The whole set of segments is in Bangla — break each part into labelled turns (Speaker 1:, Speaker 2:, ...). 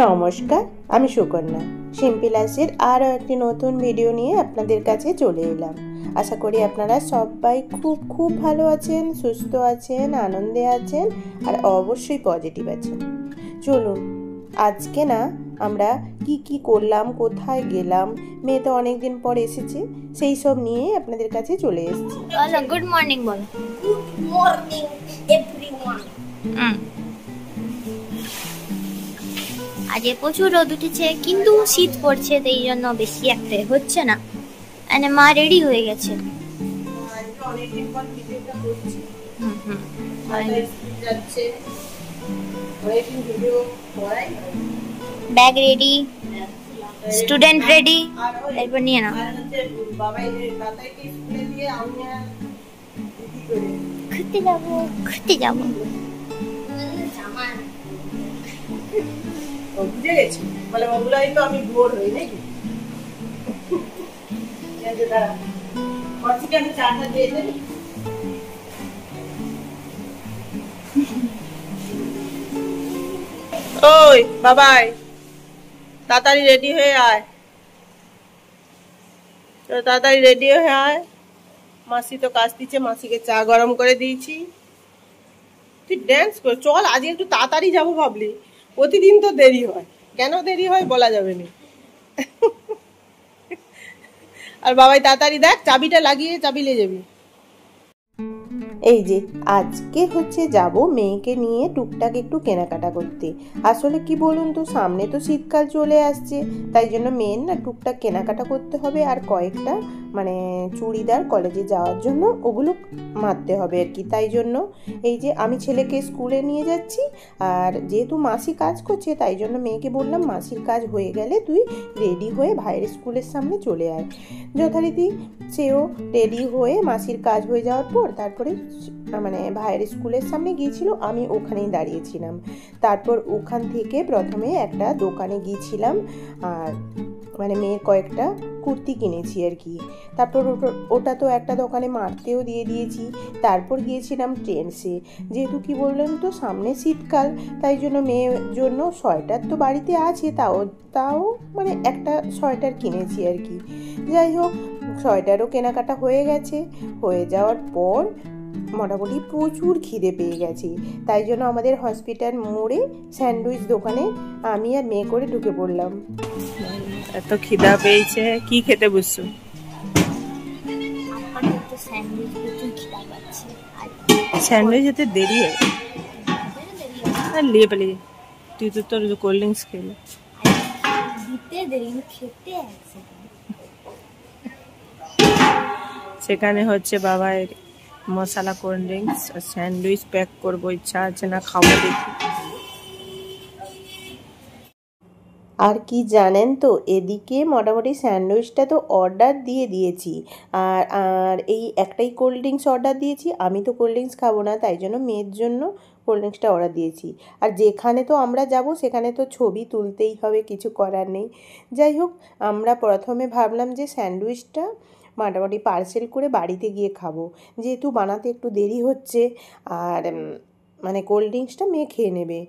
Speaker 1: নমস্কার, আমি সুকন্যা। সিম্পলাসের আরও একটি নতুন ভিডিও নিয়ে আপনাদের কাছে চলে এলাম। আশা করি আপনারা সবাই খুব খুব ভালো আছেন, সুস্থ আছেন, আনন্দে আছেন আর অবশ্যই পজিটিভ আছেন। চলুন আজকে না আমরা কি করলাম, কোথায় গেলাম, মেয়ে তো অনেকদিন পর এসেছে, সেই সব নিয়ে আপনাদের কাছে চলে এসেছি।
Speaker 2: গুড মর্নিং বল।
Speaker 3: Good morning everyone.
Speaker 2: আজকে প্রচুর রোদ উঠেছে কিন্তু শীত পড়ছে, এই জন্য বেশি একটা হচ্ছে না। মানে মা রেডি হয়ে গেছে। ব্যাগ রেডি, স্টুডেন্ট রেডি, এরপর নিয়ে না ঘুরতে যাবো।
Speaker 1: বুঝে গেছি, মানে ওগুলাই তো আমি বোর হই নাকি। আমি চাটা দিয়ে দেব। ওই বাবাই, তাড়াতাড়ি রেডি হয়ে আয়, তাড়াতাড়ি রেডি হয়ে আয়। মাসি তো কাজ দিচ্ছে, মাসিকে চা গরম করে দিয়েছি। তুই ড্যান্স কর, চল আজকে একটু তাড়াতাড়ি যাবো ভাবলি, প্রতিদিন তো দেরি হয়। কেন দেরি হয় বলা যাবে না। আর বাবাই তাড়াতাড়ি দেখ, চাবিটা লাগিয়ে চাবি নিয়ে যাবি। এই যে আজকে হচ্ছে যাব মেয়েকে নিয়ে টুকটাক একটু কেনাকাটা করতে। আসলে কি বলুন তো, সামনে তো শীতকাল চলে আসছে, তাই জন্য মেয়ের না টুকটাক কেনাকাটা করতে হবে। আর কয়েকটা মানে চুড়িদার কলেজে যাওয়ার জন্য ওগুলো মারতে হবে আর কি। তাই জন্য এই যে আমি ছেলেকে স্কুলে নিয়ে যাচ্ছি, আর যেহেতু মাসি কাজ করছে তাই জন্য মেয়েকে বললাম মাসির কাজ হয়ে গেলে তুই রেডি হয়ে ভাইয়ের স্কুলের সামনে চলে আয়। যথারীতি সেও রেডি হয়ে মাসির কাজ হয়ে যাওয়ার পর তারপরে মানে ভাইয়ের স্কুলের সামনে গিয়েছিল, আমি ওখানেই দাঁড়িয়েছিলাম। তারপর ওখান থেকে প্রথমে একটা দোকানে গিয়েছিলাম, আর মানে মেয়ের কয়েকটা কুর্তি কিনেছি আর কি। তারপর ওটা তো একটা দোকানে মারতেও দিয়ে দিয়েছি। তারপর গিয়েছিলাম ট্রেন্ডসে, যেহেতু কি বললেন তো সামনে শীতকাল, তাই জন্য মেয়ের জন্য সোয়েটার তো বাড়িতে আছে, তাও মানে একটা সোয়েটার কিনেছি আর কি। যাই হোক, সোয়েটারও কেনাকাটা হয়ে গেছে। হয়ে যাওয়ার পর মোটামুটি প্রচুর খিদে পেয়ে গেছে, তাই জন্য আমাদের হসপিটাল মোড়ে স্যান্ডউইচ দোকানে আমি আর মেয়ে করে ঢুকে পড়লাম। এত খিদা পেয়েছে, কি খেতে বসছো? স্যান্ডউইচ যেতে দেরি হয় আর লিয়ে পেলে তুই তো তোর কোল্ড ড্রিঙ্কস খেলে সেখানে হচ্ছে বাবার মশলা কোল্ড ড্রিঙ্কস আর স্যান্ডউইচ প্যাক করবো, ইচ্ছা আছে না খাবো দেখি। আর কি জানেন তো, এদিকে মোটামুটি স্যান্ডউইচটা তো অর্ডার দিয়ে দিয়েছি, আর এই একটাই কোল্ড ড্রিঙ্কস অর্ডার দিয়েছি। আমি তো কোল্ড ড্রিঙ্কস খাবো না, তাই জন্য মেয়ের জন্য কোল্ড ড্রিঙ্কসটা অর্ডার দিয়েছি। আর যেখানে তো আমরা যাব সেখানে তো ছবি তুলতেই হবে, কিছু করার নেই। যাই হোক, আমরা প্রথমে ভাবলাম যে স্যান্ডউইচটা মোটামুটি পার্সেল করে বাড়িতে গিয়ে খাবো, যেহেতু বানাতে একটু দেরি হচ্ছে, আর মানে কোল্ড ড্রিঙ্কসটা মেয়ে খেয়ে নেবে।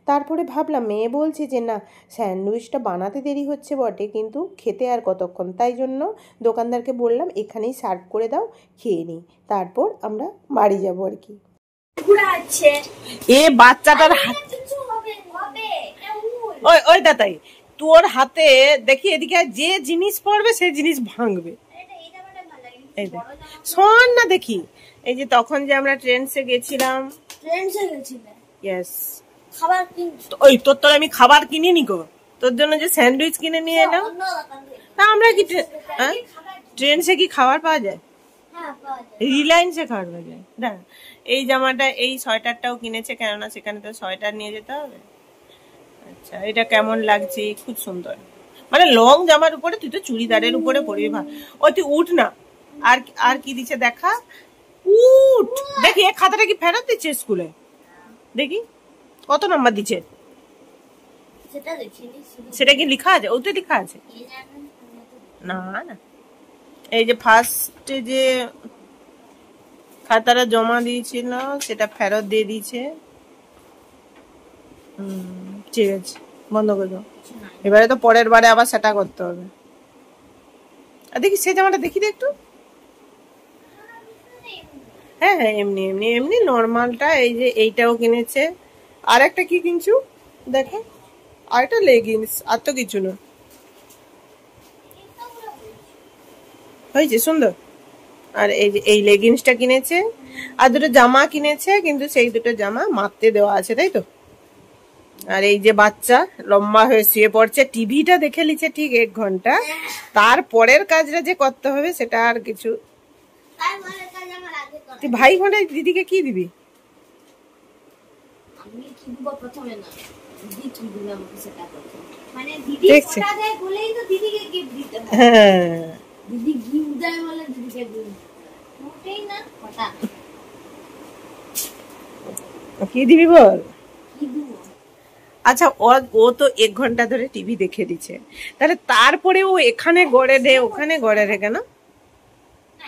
Speaker 1: তারপরে ভাবলাম, মেয়ে বলছে যে না স্যান্ডউইচটা বানাতে দেরি হচ্ছে বটে, কিন্তু খেতে আর কতক্ষণ, তাই জন্য দোকানদারকে বললাম এখানেই সার্ভ করে দাও, খেয়ে নিই, তারপর আমরা বাড়ি যাবো আর কি। এ বাচ্চাটার ওই দাদাই, তোর হাতে দেখি এদিকে যে জিনিস পড়বে সেই জিনিস ভাঙবে। এই দেখ, শোন না দেখি, এই যে তখন যে আমরা ট্রেন্ডসে গেছিলাম, ইয়েস, ওই তোর আমি খাবার কিনে নি গো, তোর জন্য যে স্যান্ডউইচ কিনে নিয়ে এলাম। তা আমরা কি ট্রেন্ডসে কি খাবার পাওয়া যায়? রিলায়েন্সে খাবার পাওয়া যায়। দাঁড়া, এই জামাটা এই সোয়েটারটাও কিনেছে, কেননা সেখানে তো সোয়েটার নিয়ে যেতে হবে। আচ্ছা, এটা কেমন লাগছে? খুব সুন্দর, মানে লং জামার উপরে, তুই তো চুড়িদারের উপরে পরবি। ও তুই উঠ না, আর কি দিচ্ছে দেখা, উঠ দেখি। এই খাতাটা কি ফেরত দিচ্ছে স্কুলে? দেখি কত নাম্বার দিচ্ছে, সেটা কি লেখা আছে? ওতে লেখা আছে না? না, এই যে ফার্স্টে যে খাতাটা জমা দিয়েছিল সেটা ফেরত দিয়ে দিয়েছে। ঠিক আছে, বন্ধ করে দাও। এবারে তো পরের বারে আবার সেটা করতে হবে। আর দেখি সে জামাটা দেখি দে একটু। হ্যাঁ হ্যাঁ, এমনি এমনি এমনি নর্মালটা। এই যে এইটাও কিনেছে। আর একটা কি কিনছু দেখো, আর একটা লেগিংস, আর তো কিছু না। হয়েছে সুন্দর। আর এই যে এই লেগিংসটা কিনেছে, আর দুটো জামা কিনেছে, কিন্তু সেই দুটো জামা মারতে দেওয়া আছে, তাই তো। আর এই যে বাচ্চা লম্বা হয়ে শুয়ে পড়ছে, টিভিটা দেখে লিছে ঠিক 1 ঘন্টা। তারপরের কাজটা যে করতে হবে সেটা আর কিছু। তুই ভাই ঘন্টা দিদিকে কি দিবি?
Speaker 3: আমি কি দিব প্রথমে না, দিদি কি দিবে আমাকে সেটা করতে, মানে দিদি কোটা দেয় বলেই তো দিদিকে গিফট দিতে হয়।
Speaker 1: হ্যাঁ,
Speaker 3: দিদি গিফট দেয় বলে দিদিকে গিফট মোটেই না। কোটা
Speaker 1: কি দিবি বল?
Speaker 3: কি দিব?
Speaker 1: আচ্ছা, ও তো 1 ঘন্টা ধরে টিভি দেখে দিচ্ছে, তাহলে তারপরে ও এখানে গড়ে দে ওখানে গড়ে রে কেন?
Speaker 3: না,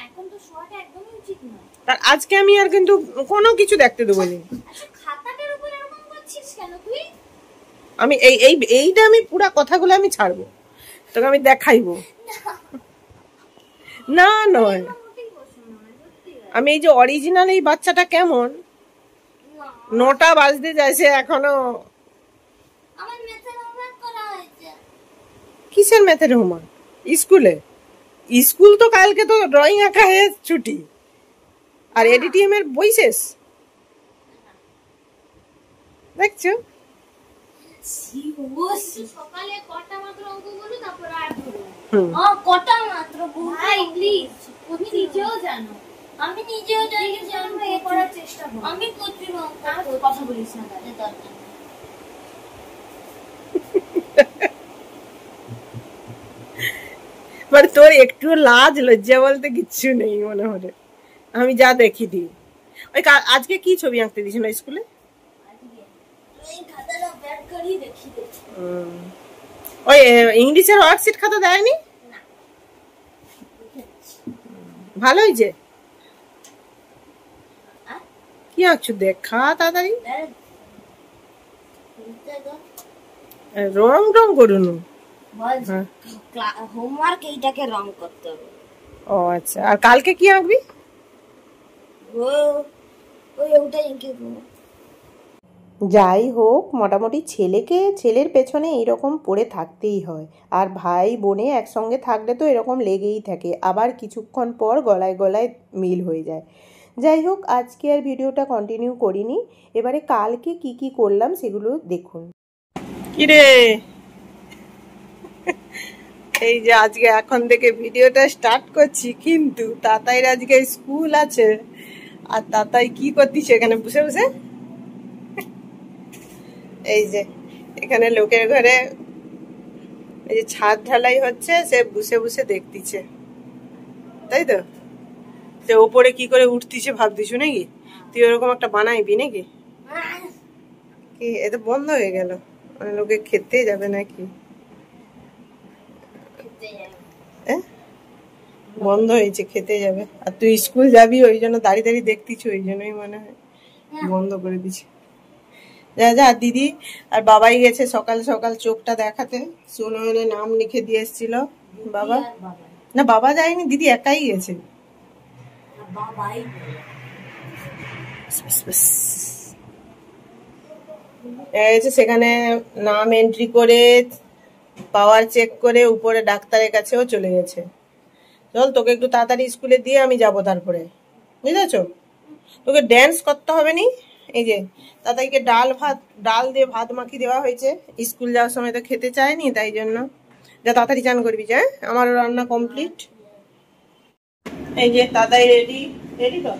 Speaker 3: এখন তো শোয়াটা একদমই উচিত না।
Speaker 1: তার আজকে আমি আর কিন্তু কোনো কিছু দেখতে দেবো না।
Speaker 3: আচ্ছা, খাতাটার উপর এরকম করছিস কেন তুই?
Speaker 1: আমি এইটা আমি পুরা কথাগুলো আমি ছাড়বো, তোকে আমি দেখাইবো। না নয়,
Speaker 3: মোটেই পছন্দ না, সত্যি।
Speaker 1: আমি এই যে অরিজিনাল এই বাচ্চাটা কেমন, 9টা বাজতে যাইছে এখনো।
Speaker 3: আমার ম্যাথের হোমওয়ার্ক করা হয়েছে।
Speaker 1: কিসের ম্যাথের হোমওয়ার্ক? স্কুলে? স্কুল তো কালকে তো ড্রয়িং আঁকা হয়ে ছুটি, আর এডিটিএম এর বই শেষ। দেখছো
Speaker 3: সকালে কটা মাত্র অঙ্ক করো, তারপর আর ধরো। কটা মাত্র ভাই, প্লিজ। তুমি নিজেও জানো, আমি নিজেও জানি যে আমি এ করার চেষ্টা করি। আমি করছি না, কথা বলিস না তাদের দরকার।
Speaker 1: মানে তোর একটু লাজ লজ্জা বলতে কিচ্ছু নেই মনে হলে, আমি যা দেখি দি। ওই আজকে কি ছবি আঁকতে দিয়েছিল স্কুলে? ওই ইংলিশের ওয়ার্কশিট খাতা দেয়নি? ভালো হয়েছে। কি আঁকছো দেখা তাড়াতাড়ি, রং রং করুন।
Speaker 3: হোমওয়ার্ক এইটাকে রং করতে হবে।
Speaker 1: ও আচ্ছা, আর কালকে কি আঁকবি?
Speaker 3: ওটাই এঁকে দেবো।
Speaker 1: যাই হোক, মোটামুটি ছেলের পেছনে এইরকম পড়ে থাকতেই হয়। আর ভাই বোনে একসঙ্গে থাকলে তো এরকম লেগেই থাকে, আবার কিছুক্ষণ পর গলায় গলায় মিল হয়ে যায়। যাই হোক, আজকে আর ভিডিওটা কন্টিনিউ করিনি। এবারে কালকে কি কি করলাম সেগুলো দেখুন। কিরে, এই যে আজকে এখন থেকে ভিডিওটা স্টার্ট করছি, কিন্তু তাতাইর আজকে স্কুল আছে। আর তাতাই কি করতিস এখানে বসে বসে? এই যে এখানে লোকের ঘরে এই যে ছাদ ঢালাই হচ্ছে, সে বসে বসে দেখতিছে, তাই তো। সে ওপরে কি করে উঠতিছে ভাবতিস নাকি? তুই ওরকম একটা বানাইবি নাকি? কি এটা বন্ধ হয়ে গেল? মানে লোকে খেতে যাবে নাকি? বন্ধ হয়েছে, খেতে যাবে। আর তুই স্কুল যাবি, ওই জন্য দাঁড়িয়ে দাঁড়িয়ে দেখতিস, ওই জন্যই মনে হয় বন্ধ করে দিছি। যা যা, দিদি আর বাবাই গেছে সকাল সকাল চোখটা দেখাতে। সুনয়নে নাম লিখে দিয়ে এসেছিল বাবা। না, বাবা যায়নি, দিদি একাই গেছে। সেখানে নাম এন্ট্রি করে পাওয়ার চেক করে উপরে ডাক্তারের কাছেও চলে গেছে। চল, তোকে একটু তাড়াতাড়ি স্কুলে দিয়ে আমি যাবো, তারপরে বুঝেছো? তোকে ড্যান্স করতে হবে নি। এই যে তাতাইকে ডাল দিয়ে ভাত মাখিয়ে দেওয়া হয়েছে, স্কুল যাওয়ার সময় তো খেতে চায়নি, তাই জন্য। যা তাড়াতাড়ি চান করবি, যা। আমারও রান্না কমপ্লিট। এই যে তাতাই রেডি তো।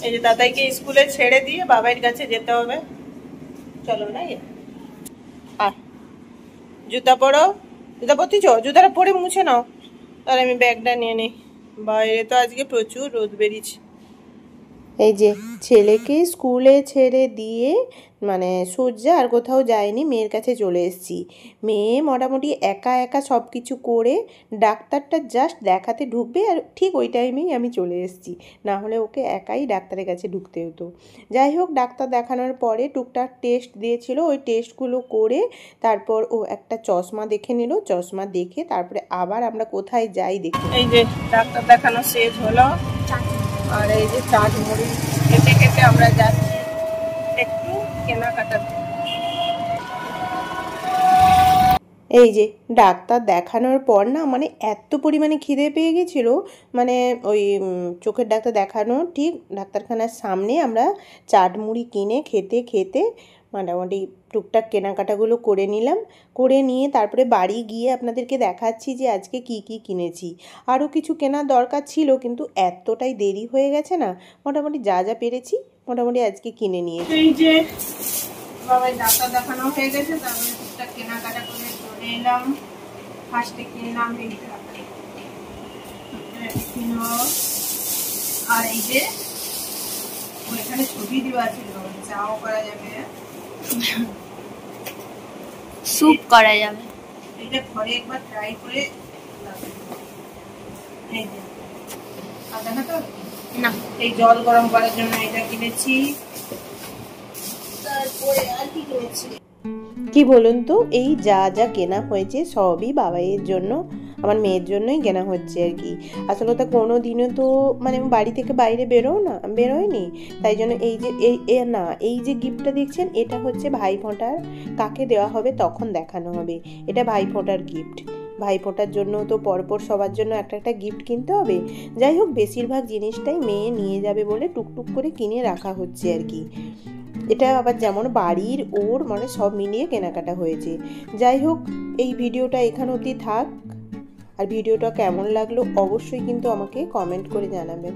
Speaker 1: এই যে তাতাইকে স্কুলে ছেড়ে দিয়ে বাবার কাছে যেতে হবে। চলো না, জুতা পরো। জুতা পরতেছ? জুতাটা পরে মুছে নাও, তাহলে আমি ব্যাগটা নিয়ে নিই। বাইরে তো আজকে প্রচুর রোদ বেরিয়েছে। এই যে ছেলেকে স্কুলে ছেড়ে দিয়ে মানে সূর্যা আর কোথাও যায়নি, মেয়ের কাছে চলে এসেছি। মেয়ে মোটামুটি একা একা সব কিছু করে ডাক্তারটা জাস্ট দেখাতে ঢুকবে আর ঠিক ওই টাইমেই আমি চলে এসেছি, না হলে ওকে একাই ডাক্তারের কাছে ঢুকতে হতো। যাই হোক, ডাক্তার দেখানোর পরে টুকটাক টেস্ট দিয়েছিল, ওই টেস্টগুলো করে তারপর ও একটা চশমা দেখে নিল, চশমা দেখে তারপরে আবার আমরা কোথায় যাই দেখি। এই যে ডাক্তার দেখানো শেষ হলো, আর এই যে চাট মুড়ি খেতে খেতে আমরা যাচ্ছি একটু কেনাকাটা। এই যে ডাক্তার দেখানোর পর না মানে এত পরিমাণে খিদে পেয়ে গেছিলো, মানে ওই চোখের ডাক্তার দেখানো ঠিক ডাক্তারখানার সামনে আমরা চাট মুড়ি কিনে খেতে খেতে মোটামুটি টুকটাক কেনাকাটাগুলো করে নিলাম। করে নিয়ে তারপরে বাড়ি গিয়ে আপনাদেরকে দেখাচ্ছি যে আজকে কি কি কিনেছি। আরও কিছু কেনার দরকার ছিল কিন্তু এতটাই দেরি হয়ে গেছে না, মোটামুটি যা যা পেরেছি মোটামুটি আজকে কিনে নিয়েছি। এই যে বাবাই ডাক্তার দেখানো হয়ে গেছে, তারপরে টুকটাক কেনাকাটা করে চলে এলাম। ফার্স্টে কিনলাম এইটা, আর এই যে ওইখানে ছবি দেওয়া ছিল, চাও করা যাবে,
Speaker 2: স্যুপ করা যাবে।
Speaker 1: এটা ঘরে একবার ট্রাই করে দেখাতো
Speaker 2: না।
Speaker 1: এই জল গরম করার জন্য এটা কিনেছি। তারপরে আর কি কিনেছি কি বলুন তো, এই যা যা কেনা হয়েছে সবই বাবাইয়ের জন্য, আমার মেয়ের জন্যই কেনা হচ্ছে আর কি। আসলে তো কোনো দিনও তো মানে বাড়ি থেকে বাইরে বেরোয়নি, তাই জন্য এই যে এই যে গিফটটা দেখছেন এটা হচ্ছে ভাইফোঁটার, কাকে দেওয়া হবে তখন দেখানো হবে। এটা ভাইফোঁটার গিফট, ভাইফোঁটার জন্য তো পরপর সবার জন্য একটা একটা গিফট কিনতে হবে। যাই হোক, বেশিরভাগ জিনিসটাই মেয়ে নিয়ে যাবে বলে টুকটুক করে কিনে রাখা হচ্ছে আর কি। এটা আবার যেমন বাড়ির ওর মানে সব মিলিয়ে কেনাকাটা হয়েছে। যাই হোক, এই ভিডিওটা এখান অবধি থাক, আর ভিডিওটা কেমন লাগলো অবশ্যই কিন্তু আমাকে কমেন্ট করে জানাবেন।